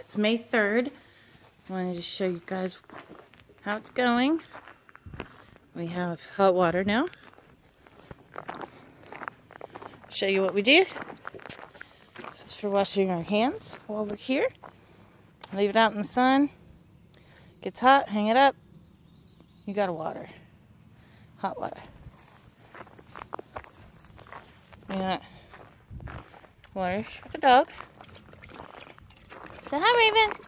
It's May 3rd. I wanted to show you guys how it's going. We have hot water now. Show you what we do. This is for washing our hands while we're here. Leave it out in the sun. Gets hot, hang it up. You got water. Hot water. We got water for the dog. Say hi, Raven.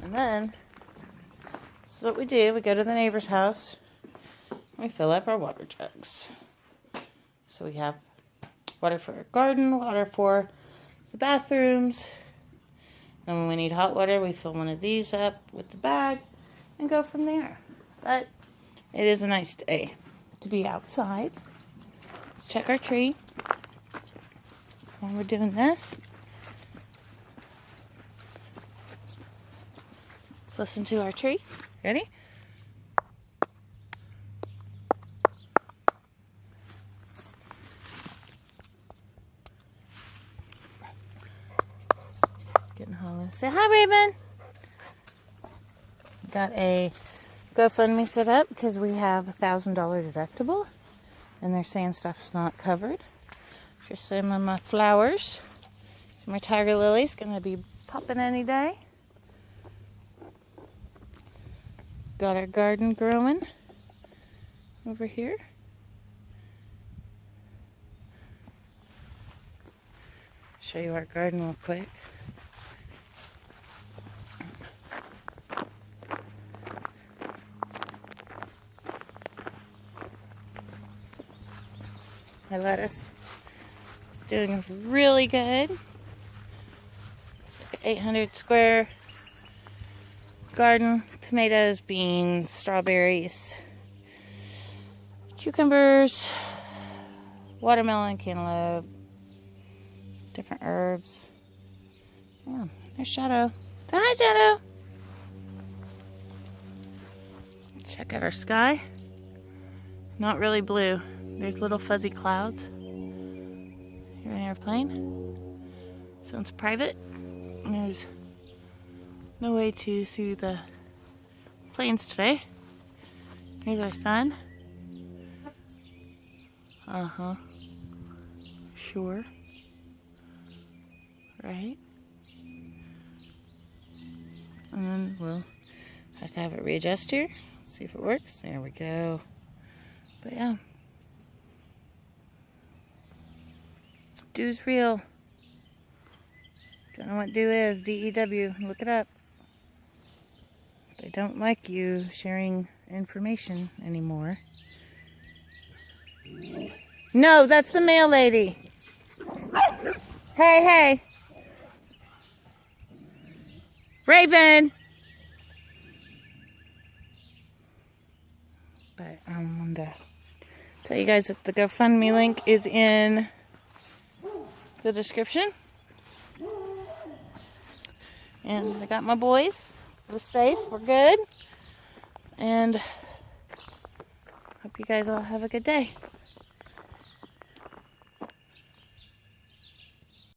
And then, this is what we do. We go to the neighbor's house. We fill up our water jugs. So we have water for our garden, water for the bathrooms. And when we need hot water, we fill one of these up with the bag and go from there. But it is a nice day to be outside. Let's check our tree while we're doing this. Let's listen to our tree. Ready? Getting hollow. Say hi, Raven. Got a GoFundMe set up because we have a $1,000 deductible, and they're saying stuff's not covered. Just some of my flowers. So my tiger lily's gonna be popping any day. Got our garden growing over here. Show you our garden real quick. My lettuce is doing really good. It's like an 800 square garden. Tomatoes, beans, strawberries, cucumbers, watermelon, cantaloupe, different herbs. Yeah, there's Shadow. Say hi, Shadow. Check out our sky. Not really blue. There's little fuzzy clouds. Hear an airplane. Sounds private. There's no way to see the planes today. Here's our sun. Sure. Right? And then we'll have to have it readjust here. See if it works. There we go. But yeah. Dew's real. Don't know what dew is. DEW. Look it up. They don't like you sharing information anymore. No, that's the mail lady. Hey, hey. Raven. But I wanted to tell you guys that the GoFundMe link is in the description. And I got my boys. We're safe. We're good. And hope you guys all have a good day.